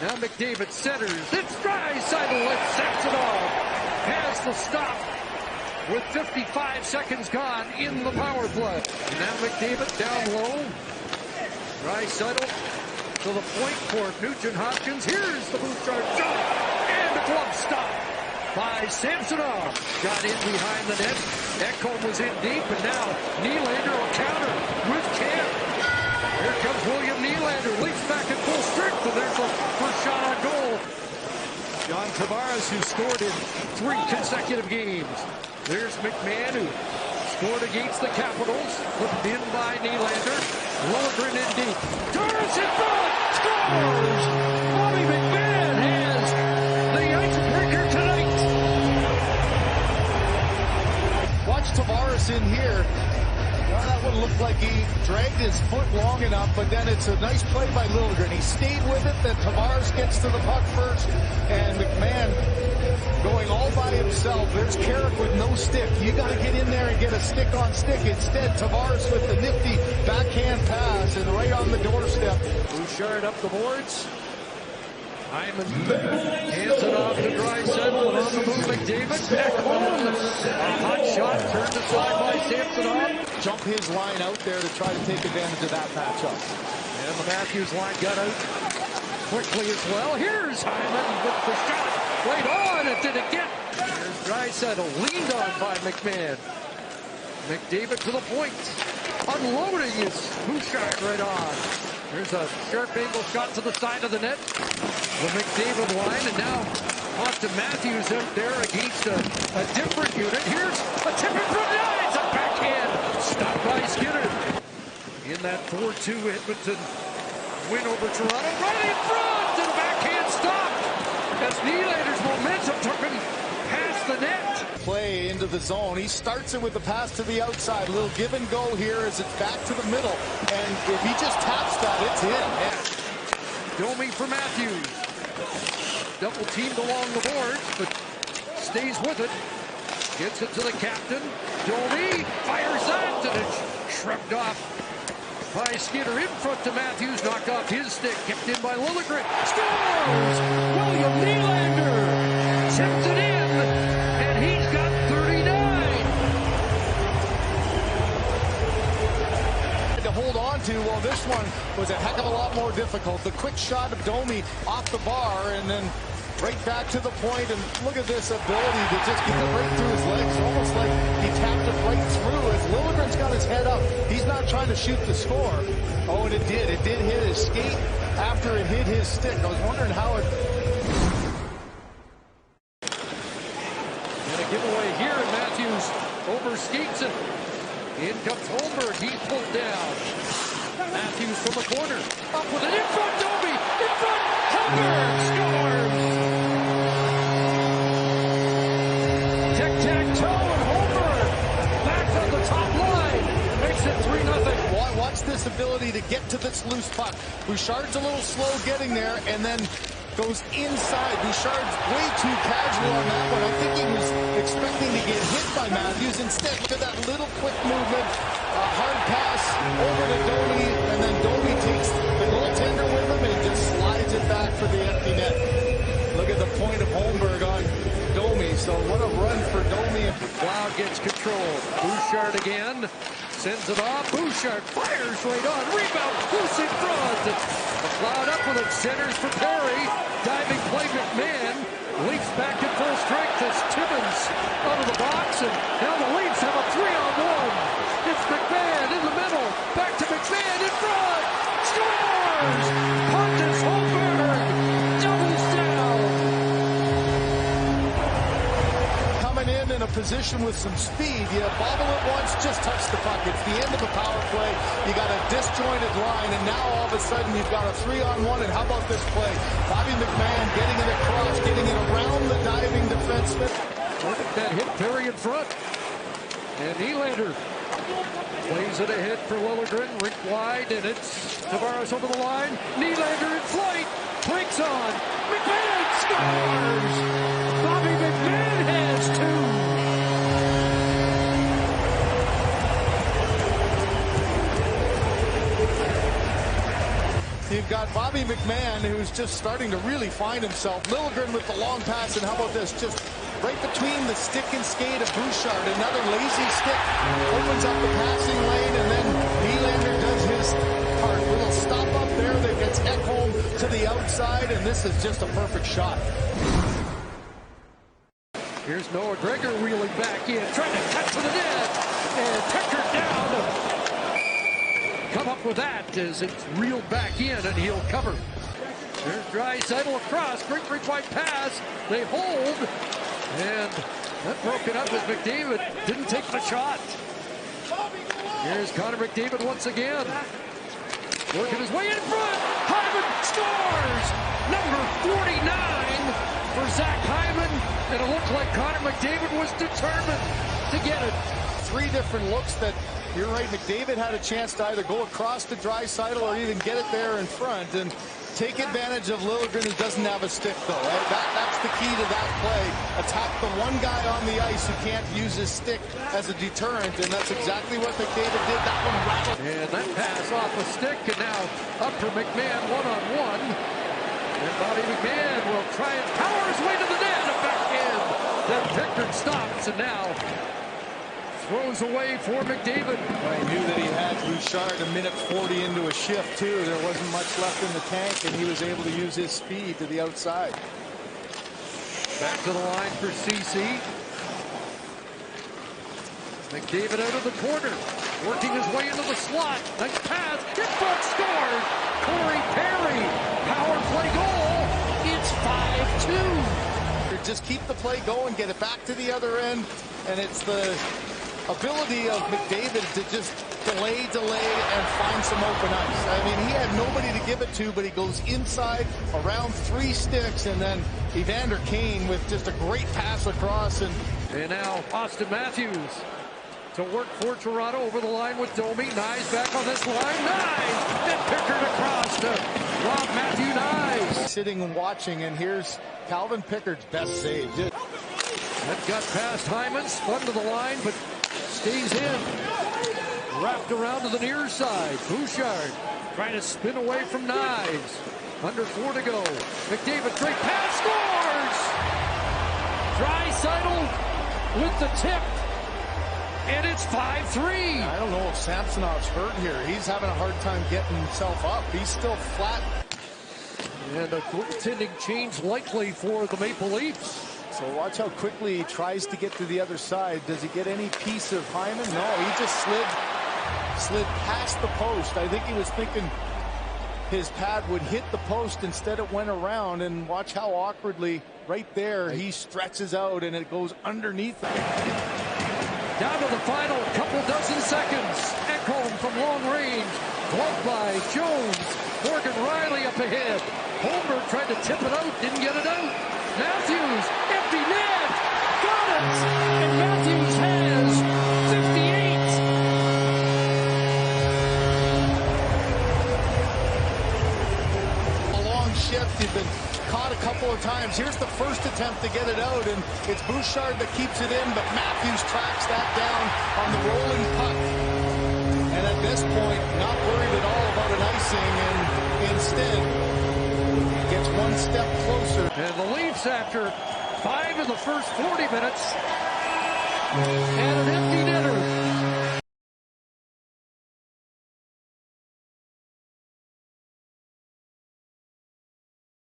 Now McDavid centers. It's Draisaitl with Samsonov. Has the stop with 55 seconds gone in the power play. And now McDavid down low. Draisaitl to the point for Nugent-Hopkins. Here's the Bouchard shot. And a glove stop by Samsonov. Got in behind the net. Ekholm was in deep, and now Nylander will counter with Kemp. Here comes William Nylander. Leaps back at full strength, and there's the first shot on goal. John Tavares, who scored in 3 consecutive games. There's McMahon, who scored against the Capitals. Flipped in by Nylander. Liljegren in deep. Tavares in front. Scores! Bobby McMahon has the icebreaker tonight. Watch Tavares in here. Well, that one looked like he dragged his foot long enough, but then it's a nice play by Liljegren. He stayed with it, then Tavares gets to the puck first, and McMahon going all by himself. There's Carrick with no stick. You got to get in there and get a stick-on-stick. Instead, Tavares with the nifty backhand pass and right on the doorstep. Bouchard up the boards. Hyman hands it off to Draisaitl, and on the move McDavid. Back home. A hot shot turned aside by Samsonov. Jump his line out there to try to take advantage of that matchup. And the Matthews line got out quickly as well. Here's Hyman with the shot. Right on, it did again. Here's Draisaitl, leaned on by McMahon. McDavid to the point. Unloading is Bouchard right on. There's a sharp angle shot to the side of the net. The McDavid line, and now on to Matthews out there against a different unit. Here's a tip in front. It's a backhand. Stopped by Skinner. In that 4-2 Edmonton win over Toronto. Right in front, and a backhand stop. As Nylander's momentum took him past the net. Play into the zone. He starts it with the pass to the outside. A little give and go here as it's back to the middle. And if he just taps that, it's in. Domi for Matthews. Double teamed along the boards, but stays with it. Gets it to the captain. Domi fires that, and it's shrugged off by Skinner. In front to Matthews. Knocked off his stick. Kept in by Liljegren. Scores! William Nylander tips it in, and he's got 39. To hold on to, well, this one was a heck of a lot more difficult. The quick shot of Domi off the bar, and then right back to the point, and look at this ability to just get it right through his legs, almost like he tapped it right through. As Liljegren's got his head up, he's not trying to shoot the score. Oh, and it did hit his skate after it hit his stick. I was wondering how it... And a giveaway here, and Matthews overskates it. In comes Holmberg, he's pulled down. Matthews from the corner, up with it, in front, Domi, in front, Holmberg scores! Tic-tac-toe, and Holmberg back on the top line, makes it 3-0. Watch this ability to get to this loose puck. Bouchard's a little slow getting there, and then goes inside. Bouchard's way too casual on that one. I think he was expecting to get hit by Matthews. Instead, look at that little quick movement. A hard pass over to Domi, and then Domi takes the goaltender with him and just slides it back for the empty net. Look at the point of Holmberg on Domi. So what a run for Domi. Cloud gets control. Bouchard again. Sends it off. Bouchard fires right on. Rebound. Loose in front. McLeod up with it. Centers for Perry. Diving play McMahon. Leafs back in full strength as Timmins out of the box. And now the Leafs have a 3-on-1. It's McMahon in the middle. Back to McMahon in front. Scores! Pontus Holmberg doubles down. Coming in a position with some speed. You bobble it once, just touch the puck. It's the end of the power play. You got a disjointed line, and now all of a sudden you've got a 3-on-1. And how about this play? Bobby McMahon getting it across, getting it around the diving defenseman. Look at that hit Perry in front. And Nylander plays it ahead for Liljegren. Rink wide, and it's Tavares over the line. Nylander in flight. Clinks on. McMahon scores! Bobby McMahon has 2. You've got Bobby McMahon, who's just starting to really find himself. Liljegren with the long pass, and how about this? Just right between the stick and skate of Bouchard. Another lazy stick opens up the passing lane, and then Nylander does his part. Little stop up there that gets Ekholm to the outside, and this is just a perfect shot. Here's Noah Gregor wheeling back in, trying to cut to the net, and Pickard down. Come up with that as it's reeled back in, and he'll cover. There's Draisaitl across, great white pass. They hold, and that broken up as McDavid didn't take the shot. Here's Connor McDavid once again, working his way in front. Hyman scores! Number 49 for Zach Hyman, and it looked like Connor McDavid was determined to get it. Three different looks that, you're right, McDavid had a chance to either go across to Draisaitl or even get it there in front and take advantage of Liljegren, who doesn't have a stick, though. That's the key to that play. Attack the one guy on the ice who can't use his stick as a deterrent, and that's exactly what McDavid did. That one rattled. And that pass off a stick, and now up for McMahon one-on-one. And Bobby McMahon will try and power his way to the net, a backhand. Then Pickard stops, and now throws away for McDavid. I knew that he had Bouchard a minute 40 into a shift, too. There wasn't much left in the tank, and he was able to use his speed to the outside. Back to the line for CC. McDavid out of the corner, working his way into the slot. Nice pass, in front, scores! Corey Perry, power play goal. It's 5-2. Just keep the play going, get it back to the other end, and it's the ability of McDavid to just delay, and find some open ice. I mean, he had nobody to give it to, but he goes inside around three sticks, and then Evander Kane with just a great pass across. And now Austin Matthews to work for Toronto over the line with Domi. Nyes back on this line. Nyes! And Pickard across to Rob Matthew Nyes. Sitting and watching, and here's Calvin Pickard's best save. That got past Hyman, spun to the line, but stays in. Wrapped around to the near side. Bouchard trying to spin away from Nyes. Under 4 to go. McDavid, great pass, scores! Draisaitl with the tip. And it's 5-3. I don't know if Samsonov's hurt here. He's having a hard time getting himself up. He's still flat. And a goaltending change likely for the Maple Leafs. So watch how quickly he tries to get to the other side. Does he get any piece of Hyman? No, he just slid past the post. I think he was thinking his pad would hit the post. Instead it went around, and watch how awkwardly right there he stretches out and it goes underneath him. Down to the final couple dozen seconds. Ekholm from long range. Gloved by Jones. Morgan Riley up ahead. Holmberg tried to tip it out, didn't get it out. Matthews, empty net, got it! And Matthews has 58. A long shift, he's been caught a couple of times. Here's the first attempt to get it out, and it's Bouchard that keeps it in, but Matthews tracks that down on the rolling puck. And at this point, not worried at all about an icing, and instead gets one step closer. And the Leafs, after 5 of the first 40 minutes, and an empty net.